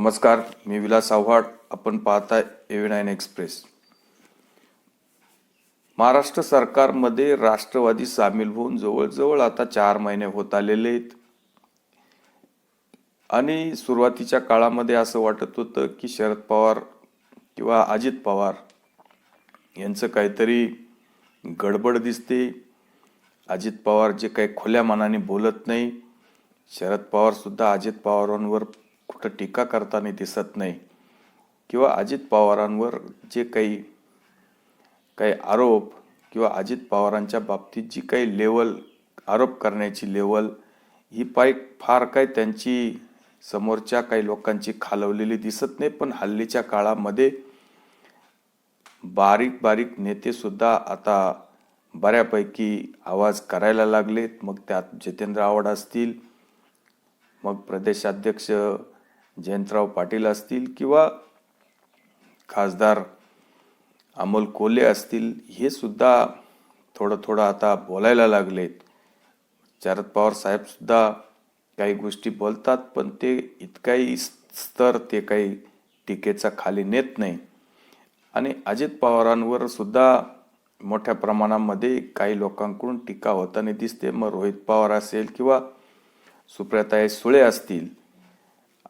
नमस्कार, मी विलास आव्हाड. आपण पाहताय AV9 एक्सप्रेस. महाराष्ट्र सरकारमध्ये राष्ट्रवादी सामील होऊन जवळजवळ आता 4 महिने होत आलेले आहेत. आणि सुरुवातीच्या काळामध्ये असं वाटत होतं की शरद पवार किंवा अजित पवार यांचं काहीतरी गडबड दिसते. अजित पवार जे काही खुल्या मनाने बोलत नाही, शरद पवार सुद्धा अजित पवारांवर कुठं टीका करताना दिसत नाही, किंवा अजित पवारांवर जे काही आरोप किंवा अजित पवारांच्या बाबतीत जी काही लेवल आरोप करण्याची लेवल ही फार काही त्यांची समोरच्या काही लोकांची खालवलेली दिसत नाही. पण हल्लीच्या काळामध्ये बारीक बारीक नेते सुद्धा आता बऱ्यापैकी आवाज करायला लागलेत. मग त्यात जितेंद्र आव्हाड असतील, मग प्रदेशाध्यक्ष जयंतराव पाटील असतील, किंवा खासदार अमोल कोल्हे असतील, हे सुद्धा थोडं आता बोलायला लागलेत. शरद पवार साहेब सुद्धा काही गोष्टी बोलतात, पण ते इतकाही स्तर ते काही टीकेचा खाली नेत नाही. आणि अजित पवारांवर सुद्धा मोठ्या प्रमाणामध्ये काही लोकांकडून टीका होताना दिसते. मग रोहित पवार असेल किंवा सुप्रियाताई सुळे असतील.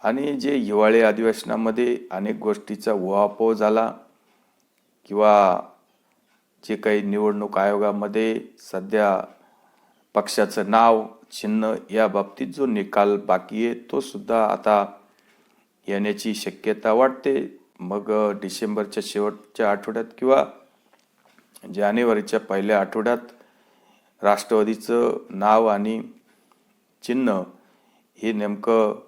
आणि जे हिवाळी अधिवेशनामध्ये अनेक गोष्टीचा उहापोह झाला, किंवा जे काही निवडणूक आयोगामध्ये सध्या पक्षाचं नाव चिन्ह या बाबतीत जो निकाल बाकी आहे तो सुद्धा आता येण्याची शक्यता वाटते. मग डिसेंबरच्या शेवटच्या आठवड्यात किंवा जानेवारीच्या पहिल्या आठवड्यात राष्ट्रवादीचं नाव आणि चिन्ह हे नेमकं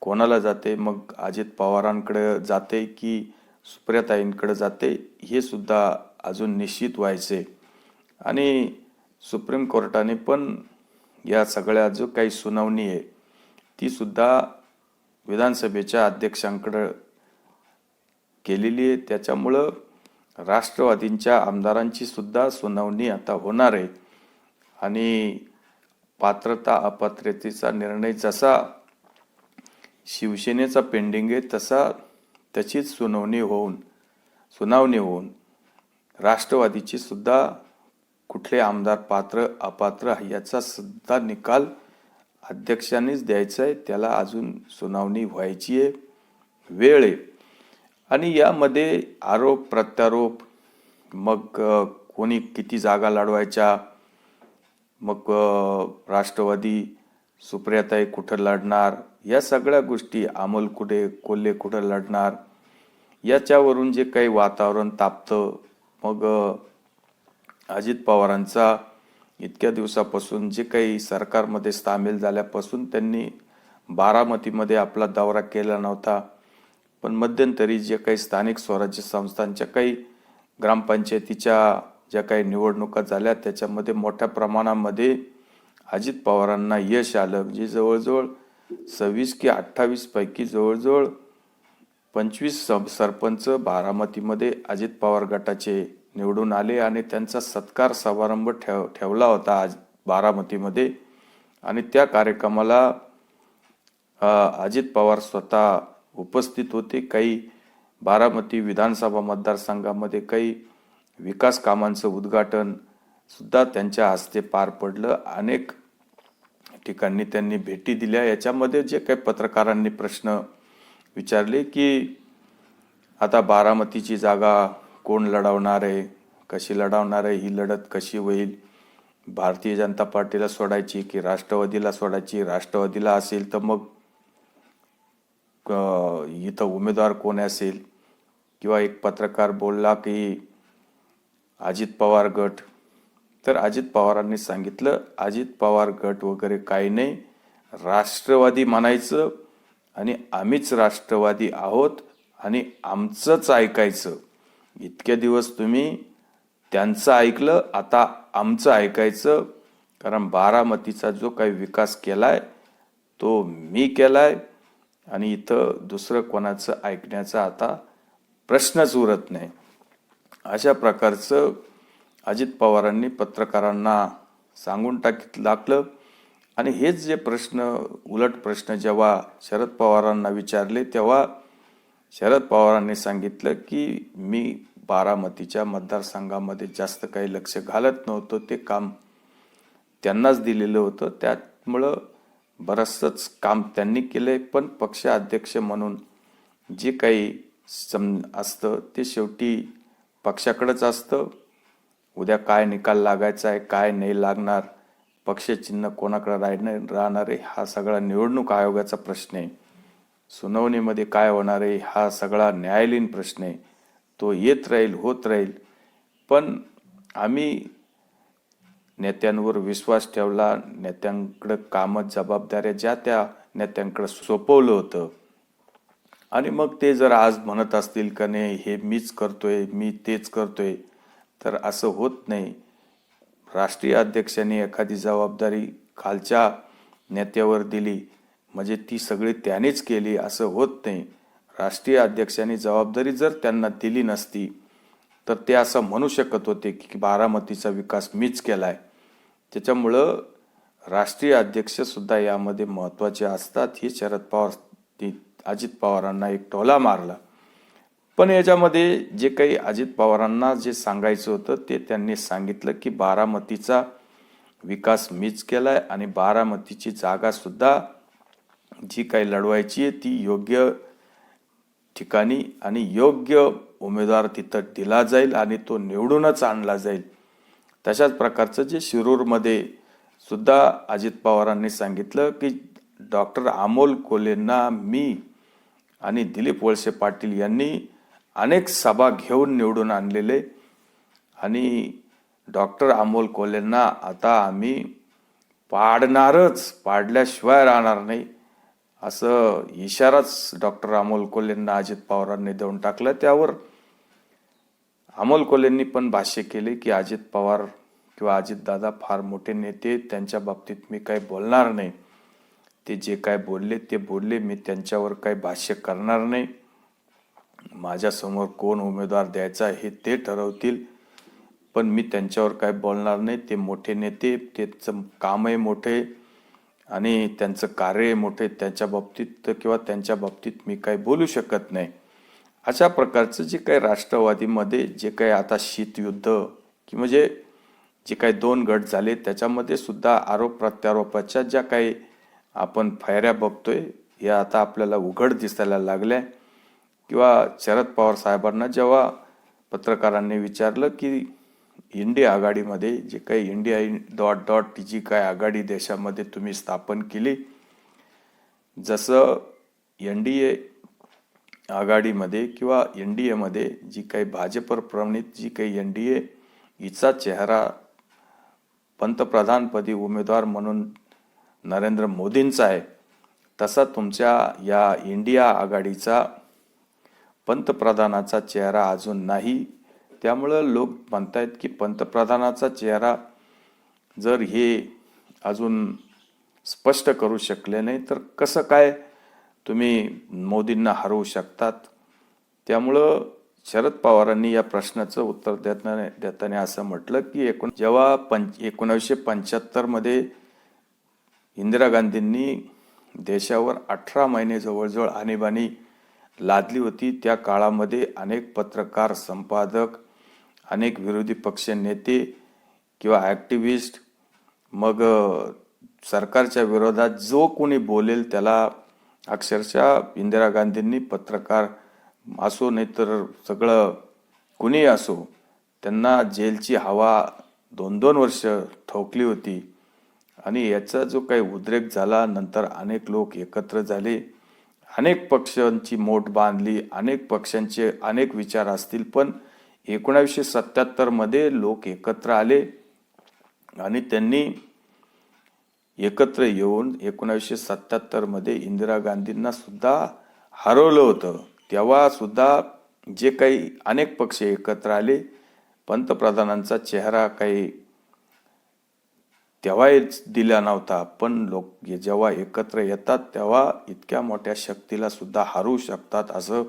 कोणाला जाते, मग अजित पवारांकडे जाते की सुप्रियाताईंकडे जाते, हे सुद्धा अजून निश्चित व्हायचे. आणि सुप्रीम कोर्टाने पण या सगळ्या जो काही सुनावणी आहे ती सुद्धा विधानसभेच्या अध्यक्षांकडे केलेली आहे. त्याच्यामुळं राष्ट्रवादींच्या आमदारांची सुद्धा सुनावणी आता होणार आहे. आणि पात्रता अपात्रतेचा निर्णय जसा शिवसेनेचा पेंडिंग आहे तसा त्याचीच सुनावणी होऊन राष्ट्रवादीची सुद्धा कुठले आमदार पात्र अपात्र याचा सुद्धा निकाल अध्यक्षांनीच द्यायचा आहे. त्याला अजून सुनावणी व्हायची आहे, वेळ आहे. आणि यामध्ये आरोप प्रत्यारोप, मग कोणी किती जागा लढवायच्या, मग राष्ट्रवादी सुप्रियाताई कुठं लढणार, या सगळ्या गोष्टी, अमोल कोल्हे कुठं लढणार, याच्यावरून जे काही वातावरण तापतं. मग अजित पवारांचा इतक्या दिवसापासून जे काही सरकारमध्ये सामील झाल्यापासून त्यांनी बारामतीमध्ये आपला दौरा केला नव्हता, पण मध्यंतरी जे काही स्थानिक स्वराज्य संस्थांच्या काही ग्रामपंचायतीच्या ज्या काही निवडणुका झाल्या त्याच्यामध्ये मोठ्या प्रमाणामध्ये अजित पवारांना यश आलं. म्हणजे जवळजवळ 26 की 28 पैकी जवळजवळ 25 सरपंच बारामतीमध्ये अजित पवार गटाचे निवडून आले. आणि त्यांचा सत्कार समारंभ ठेवला होता आज बारामतीमध्ये. आणि त्या कार्यक्रमाला अजित पवार स्वतः उपस्थित होते. काही बारामती विधानसभा मतदारसंघामध्ये काही विकास कामांचं उद्घाटन सुद्धा त्यांच्या हस्ते पार पडलं. अनेक ठिकाणी त्यांनी भेटी दिल्या. याच्यामध्ये जे काही पत्रकारांनी प्रश्न विचारले की आता बारामतीची जागा कोण लढवणार आहे, कशी लढवणार आहे, ही लढत कशी होईल, भारतीय जनता पार्टीला सोडायची की राष्ट्रवादीला सोडायची, राष्ट्रवादीला असेल तर मग इथं उमेदवार कोण असेल, किंवा एक पत्रकार बोलला की अजित पवार गट. तर अजित पवारांनी सांगितलं अजित पवार गट वगैरे काही नाही, राष्ट्रवादी म्हणायचं आणि आम्हीच राष्ट्रवादी आहोत आणि आमचंच ऐकायचं. इतके दिवस तुम्ही त्यांचं ऐकलं, आता आमचं ऐकायचं. कारण बारामतीचा जो काही विकास केलाय तो मी केलाय आणि इथं दुसरं कोणाचं ऐकण्याचा आता प्रश्नच उरत नाही. अशा प्रकारचं अजित पवारांनी पत्रकारांना सांगून टाकलं. आणि हेच जे प्रश्न, उलट प्रश्न जेव्हा शरद पवारांना विचारले, तेव्हा शरद पवारांनी सांगितलं की मी बारामतीच्या मतदारसंघामध्ये जास्त काही लक्ष घालत नव्हतं, ते काम त्यांनाच दिलेलं होतं, त्यामुळं बरंचसंच काम त्यांनी केलंय. पण पक्षाध्यक्ष म्हणून जे काही असतं ते शेवटी पक्षाकडेच असतं. उद्या काय निकाल लागायचा आहे, काय नाही लागणार, पक्षचिन्ह कोणाकडे राहणार आहे, हा सगळा निवडणूक आयोगाचा प्रश्न आहे. सुनावणीमध्ये काय होणार आहे हा सगळा न्यायालयीन प्रश्न आहे. तो येत राहील, होत राहील. पण आम्ही नेत्यांवर विश्वास ठेवला, नेत्यांकडे कामं, जबाबदाऱ्या ज्या त्या नेत्यांकडे सोपवलं होतं. आणि मग ते जर आज म्हणत असतील का नाही हे मीच करतोय, मी तेच करतोय, तर असं होत नाही. राष्ट्रीय अध्यक्षांनी एखादी जबाबदारी खालच्या नेत्यावर दिली म्हणजे ती सगळी त्यानेच केली असं होत नाही. राष्ट्रीय अध्यक्षांनी जबाबदारी जर त्यांना दिली नसती तर ते असं म्हणू शकत होते की बारामतीचा विकास मीच केलाय. त्याच्यामुळं राष्ट्रीय अध्यक्ष सुद्धा यामध्ये महत्त्वाचे असतात. ही शरद पवार, अजित पवारांना एक टोला मारला. पण याच्यामध्ये जे काही अजित पवारांना जे सांगायचं होतं ते त्यांनी सांगितलं की बारामतीचा विकास मीच केलाय आणि बारामतीची जागा सुद्धा जी काही लढवायची आहे ती योग्य ठिकाणी आणि योग्य उमेदवार तिथं दिला जाईल आणि तो निवडूनच आणला जाईल. तशाच प्रकारचं जे शिरूरमध्ये सुद्धा अजित पवारांनी सांगितलं की डॉक्टर अमोल कोल्हेंना मी आणि दिलीप वळसे पाटील यांनी अनेक सभा घेऊन निवडून आणलेले आणि डॉक्टर अमोल कोल्हेंना आता आम्ही पाडणारच, पाडल्याशिवाय राहणार नाही, असं इशाराच डॉक्टर अमोल कोल्हेंना अजित पवारांनी देऊन टाकलं. त्यावर अमोल कोल्हेंनी पण भाष्य केले की अजित पवार किंवा अजितदादा फार मोठे नेते, त्यांच्या बाबतीत मी काही बोलणार नाही. ते जे काय बोलले ते बोलले, मी त्यांच्यावर काही भाष्य करणार नाही. माझ्यासमोर कोण उमेदवार द्यायचा हे ते ठरवतील, पण मी त्यांच्यावर काय बोलणार नाही. ते मोठे नेते, त्यांचं कामही मोठे आणि त्यांचं कार्य मोठे, त्याच्या बाबतीत किंवा त्यांच्या बाबतीत मी काही बोलू शकत नाही. अशा प्रकारचं जे काही राष्ट्रवादीमध्ये जे काही आता शीतयुद्ध की म्हणजे जे काही दोन गट झाले त्याच्यामध्ये सुद्धा आरोप प्रत्यारोपाच्या ज्या काही आपण फायऱ्या बघतोय या आता आपल्याला उघड दिसायला लागल्या. किंवा शरद पवार साहेबांना जेव्हा पत्रकारांनी विचारलं की इंडिया आघाडीमध्ये जे काही इंडिया डॉट जी काय आघाडी देशामध्ये तुम्ही स्थापन केली, जसं NDA आघाडीमध्ये किंवा NDAमध्ये जी काही भाजप प्रणित जी काही NDA हिचा चेहरा पंतप्रधानपदी उमेदवार म्हणून नरेंद्र मोदींचा आहे, तसा तुमच्या या इंडिया आघाडीचा पंतप्रधानाचा चेहरा अजून नाही. त्यामुळं लोक म्हणतायत की पंतप्रधानाचा चेहरा जर हे अजून स्पष्ट करू शकले नाही तर कसं काय तुम्ही मोदींना हरवू शकतात. त्यामुळं शरद पवारांनी या प्रश्नाचं उत्तर देताना असं म्हटलं की जेव्हा 1975 इंदिरा गांधींनी देशावर 18 महिने जवळजवळ आणीबाणी लादली होती, त्या काळामध्ये अनेक पत्रकार, संपादक, अनेक विरोधी पक्ष नेते किंवा ॲक्टिव्हिस्ट, मग सरकारच्या विरोधात जो कोणी बोलेल त्याला अक्षरशः इंदिरा गांधींनी, पत्रकार असो नाही तर सगळं कुणी असो, त्यांना जेलची हवा 2-2 वर्ष ठोकली होती. आणि याचा जो काही उद्रेक झाला, नंतर अनेक लोक एकत्र झाले, अनेक पक्षांची मोठ बांधली, अनेक पक्षांचे अनेक विचार असतील, पण 1977 लोक एकत्र आले आणि त्यांनी एकत्र येऊन 1977 इंदिरा गांधींना सुद्धा हरवलं होतं. तेव्हा सुद्धा जे काही अनेक पक्ष एकत्र आले, पंतप्रधानांचा चेहरा काही तेव्हाच दिला नव्हता, पण लोक जेव्हा एकत्र येतात तेव्हा इतक्या मोठ्या शक्तीला सुद्धा हरवू शकतात, असं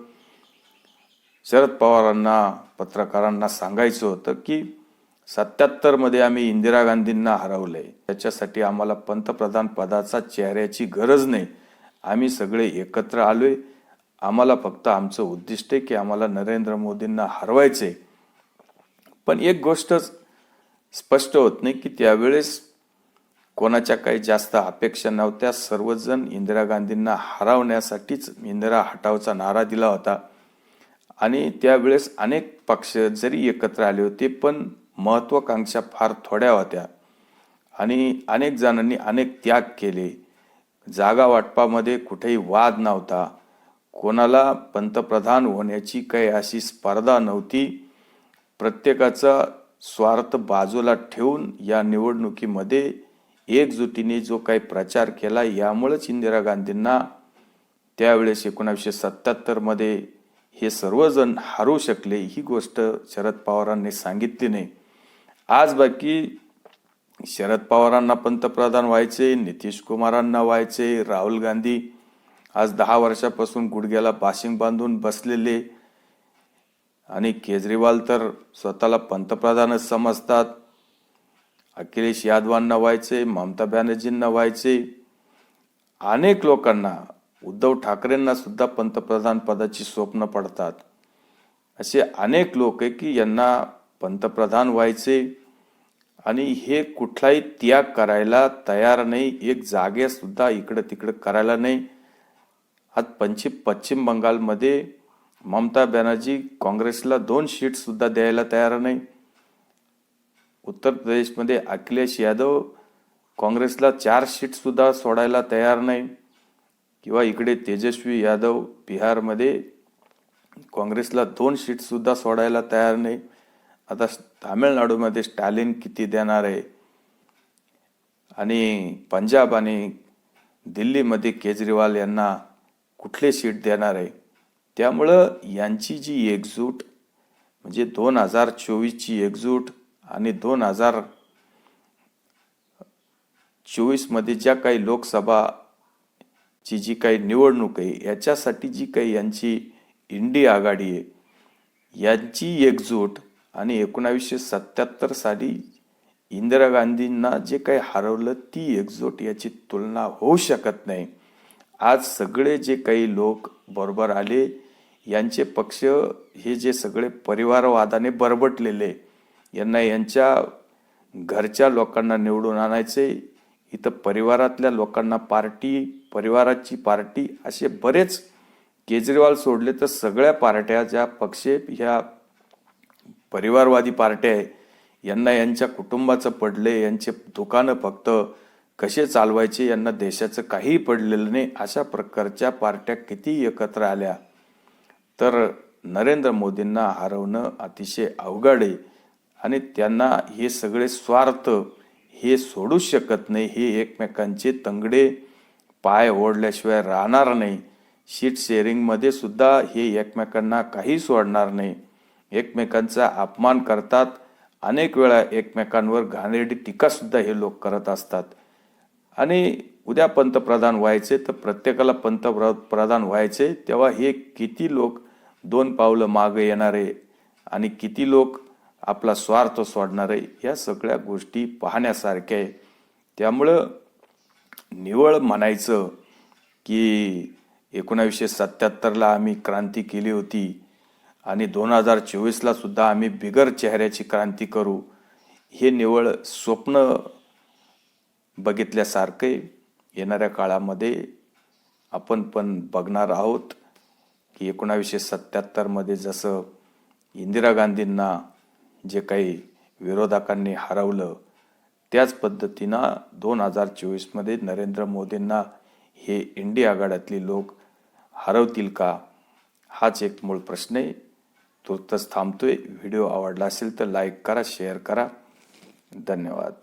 शरद पवारांना, पत्रकारांना सांगायचं होतं. की 77 मध्ये आम्ही इंदिरा गांधींना हरवलंय. त्याच्यासाठी आम्हाला पंतप्रधान पदाचा चेहऱ्याची गरज नाही. आम्ही सगळे एकत्र आलोय. आम्हाला फक्त आमचं उद्दिष्ट आहे की आम्हाला नरेंद्र मोदींना हरवायचे. पण एक गोष्ट स्पष्ट होत नाही की त्यावेळेस कोणाच्या काही जास्त अपेक्षा नव्हत्या. सर्वजण इंदिरा गांधींना हरवण्यासाठीच इंदिरा हटावचा नारा दिला होता. आणि त्यावेळेस अनेक पक्ष जरी एकत्र आले होते पण महत्वाकांक्षा फार थोड्या होत्या आणि अनेक जणांनी अनेक त्याग केले. जागा वाटपामध्ये कुठेही वाद नव्हता. कोणाला पंतप्रधान होण्याची काही अशी स्पर्धा नव्हती. प्रत्येकाचा स्वार्थ बाजूला ठेवून या निवडणुकीमध्ये एकजुटीने जो काही प्रचार केला, यामुळेच इंदिरा गांधींना त्यावेळेस 1977 मध्ये हे सर्वजण हारू शकले. ही गोष्ट शरद पवारांनी सांगितली नाही. आज बाकी शरद पवारांना पंतप्रधान व्हायचे, नितीश कुमारांना व्हायचे, राहुल गांधी आज 10 वर्षापासून गुडघ्याला बाशिंग बांधून बसलेले आणि केजरीवाल तर स्वतःला पंतप्रधानच समजतात. अखिलेश यादवांना व्हायचे, ममता बॅनर्जींना व्हायचे. अनेक लोकांना, उद्धव ठाकरेंना सुद्धा पंतप्रधान पदाची स्वप्न पडतात. असे अनेक लोक आहे की यांना पंतप्रधान व्हायचे आणि हे कुठलाही त्याग करायला तयार नाही. एक जागे सुद्धा इकडे तिकडे करायला नाही. आज पश्चिम बंगालमध्ये ममता बॅनर्जी काँग्रेसला 2 सीट सुद्धा द्यायला तयार नाही. उत्तर प्रदेशमध्ये अखिलेश यादव काँग्रेसला 4 सीट सुद्धा सोडायला तयार नाही. किंवा इकडे तेजस्वी यादव बिहारमध्ये काँग्रेसला 2 सीट सुद्धा सोडायला तयार नाही. आता तामिळनाडूमध्ये स्टॅलिन किती देणार आहे आणि पंजाब आणि दिल्लीमध्ये केजरीवाल यांना कुठले सीट देणार आहे. त्यामुळं यांची जी एकजूट म्हणजे 2024ची एकजूट आणि 2024 मध्ये ज्या काही लोकसभाची जी काही निवडणूक आहे याच्यासाठी जी काही यांची इंडिया आघाडी आहे, यांची एकजूट आणि 1977 साली इंदिरा गांधींना जे काही हरवलं ती एकजूट याची तुलना होऊ शकत नाही. आज सगळे जे काही लोक बरोबर आले, यांचे पक्ष हे जे सगळे परिवारवादाने बरबटलेले, यांना यांच्या घरच्या लोकांना निवडून आणायचे. इथं परिवारातल्या लोकांना पार्टी, परिवाराची पार्टी असे बरेच, केजरीवाल सोडले तर सगळ्या पार्ट्या ज्या पक्ष ह्या परिवारवादी पार्ट्या आहे, यांना यांच्या कुटुंबाचं पडले, यांचे दुकानं फक्त कसे चालवायचे यांना देशाचं काहीही पडलेलं नाही. अशा प्रकारच्या पार्ट्या किती एकत्र आल्या तर नरेंद्र मोदींना हरवणं अतिशय अवघड आहे. आणि त्यांना हे सगळे स्वार्थ हे सोडू शकत नाही. हे एकमेकांचे तंगडे पाय ओढल्याशिवाय राहणार नाही. सीट शेअरिंगमध्ये सुद्धा हे एकमेकांना काही सोडणार नाही. एकमेकांचा अपमान करतात. अनेक वेळा एकमेकांवर घाणेरडी टीका सुद्धा हे लोक करत असतात. आणि उद्या पंतप्रधान व्हायचे तर प्रत्येकाला पंतप्रधान व्हायचे, तेव्हा हे किती लोक 2 पावलं मागे येणारे आणि किती लोक आपला स्वार्थ सोडणारे, या सगळ्या गोष्टी पाहण्यासारख्या आहे. त्यामुळं निवळ म्हणायचं की 1977ला आम्ही क्रांती केली होती आणि 2024ला सुद्धा आम्ही बिगर चेहऱ्याची क्रांती करू, हे निवळ स्वप्न बघितल्यासारखे येणाऱ्या काळामध्ये आपण पण बघणार आहोत की 1977 मध्ये जसं इंदिरा गांधींना जे काही विरोधकांनी हरवलं, त्याच पद्धतीनं 2024 मध्ये नरेंद्र मोदींना हे इंडिया आघाड्यातले लोक हरवतील का, हाच एक मूळ प्रश्न आहे. तुर्तच थांबतोय. व्हिडिओ आवडला असेल तर लाईक करा, शेअर करा. धन्यवाद.